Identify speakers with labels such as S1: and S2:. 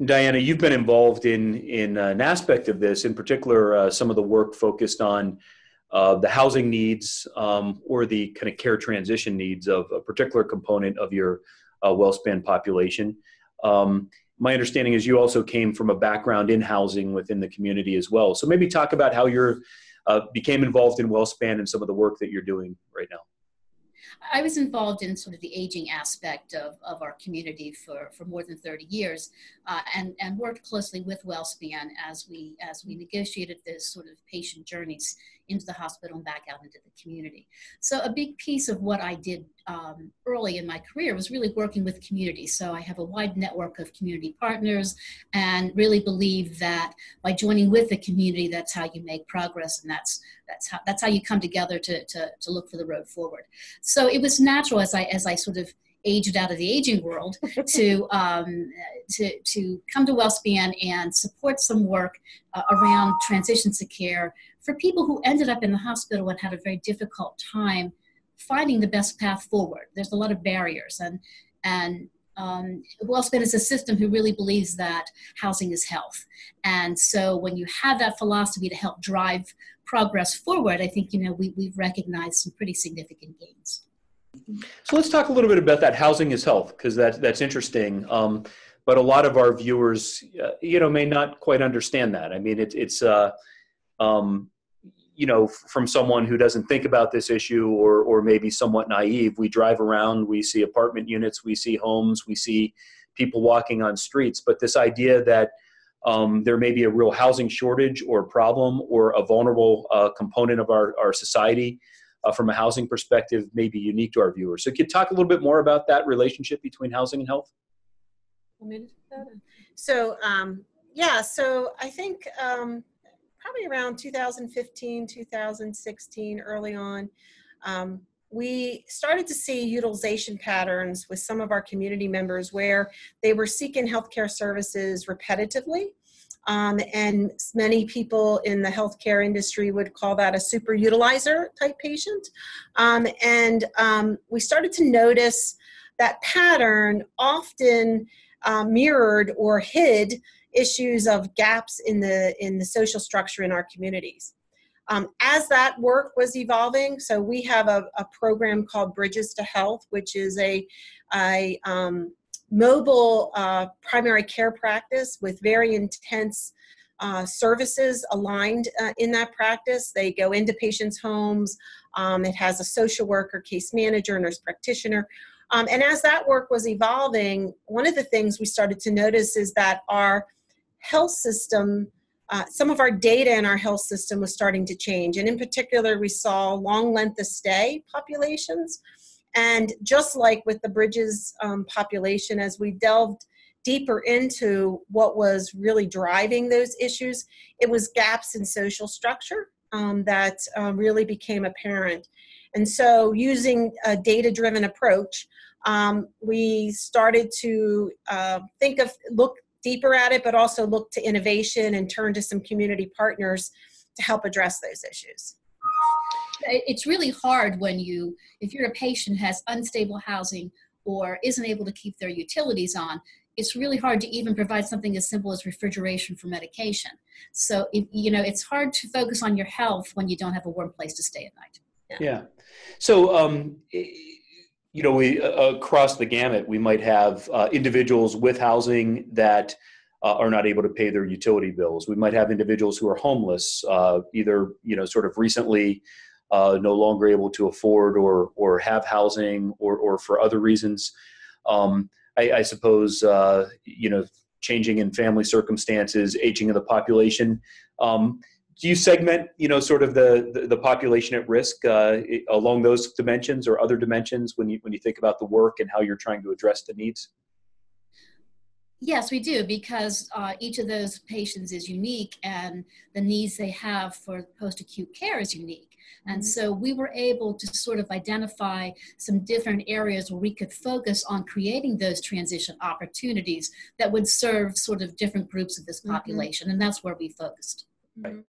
S1: Dianna, you've been involved in an aspect of this, in particular, some of the work focused on the housing needs or the kind of care transition needs of a particular component of your Wellspan population. My understanding is you also came from a background in housing within the community as well. So maybe talk about how you became involved in Wellspan and some of the work that you're doing right now.
S2: I was involved in sort of the aging aspect of our community for more than 30 years and worked closely with Wellspan as we negotiated those sort of patient journeys into the hospital and back out into the community. So a big piece of what I did early in my career was really working with communities. So I have a wide network of community partners and really believe that by joining with the community, that's how you make progress, and that's how you come together to look for the road forward. So it was natural as I sort of aged out of the aging world to come to Wellspan and support some work around transitions to care for people who ended up in the hospital and had a very difficult time finding the best path forward. There's a lot of barriers, and Wellspan is a system who really believes that housing is health. And so when you have that philosophy to help drive progress forward, I think, we've recognized some pretty significant gains.
S1: So let's talk a little bit about that housing is health, because that's interesting. But a lot of our viewers, may not quite understand that. I mean, it's from someone who doesn't think about this issue or maybe somewhat naive. We drive around, we see apartment units, we see homes, we see people walking on streets. But this idea that there may be a real housing shortage or problem or a vulnerable component of our society from a housing perspective may be unique to our viewers. So could you talk a little bit more about that relationship between housing and health?
S3: So I think probably around 2015, 2016, early on, we started to see utilization patterns with some of our community members where they were seeking healthcare services repetitively. And many people in the healthcare industry would call that a super utilizer type patient. We started to notice that pattern often mirrored or hid issues of gaps in the social structure in our communities. As that work was evolving, so we have a program called Bridges to Health, which is a mobile primary care practice with very intense services aligned in that practice. They go into patients' homes. It has a social worker, case manager, nurse practitioner. And as that work was evolving, one of the things we started to notice is that our health system, some of our data in our health system was starting to change. And in particular, we saw long length of stay populations. And just like with the Bridges population, as we delved deeper into what was really driving those issues, it was gaps in social structure that really became apparent. And so using a data-driven approach, we started to look deeper at it, but also look to innovation and turn to some community partners to help address those issues.
S2: It's really hard if you're a patient who has unstable housing or isn't able to keep their utilities on, it's really hard to even provide something as simple as refrigeration for medication. So, it's hard to focus on your health when you don't have a warm place to stay at night.
S1: Yeah. So, we across the gamut, we might have individuals with housing that are not able to pay their utility bills. We might have individuals who are homeless, either, sort of recently no longer able to afford or have housing or for other reasons. I suppose, changing in family circumstances, aging of the population. Do you segment, sort of the population at risk along those dimensions or other dimensions when you think about the work and how you're trying to address the needs?
S2: Yes, we do, because each of those patients is unique and the needs they have for post-acute care is unique. And so we were able to sort of identify some different areas where we could focus on creating those transition opportunities that would serve sort of different groups of this population. And that's where we focused.
S1: Right.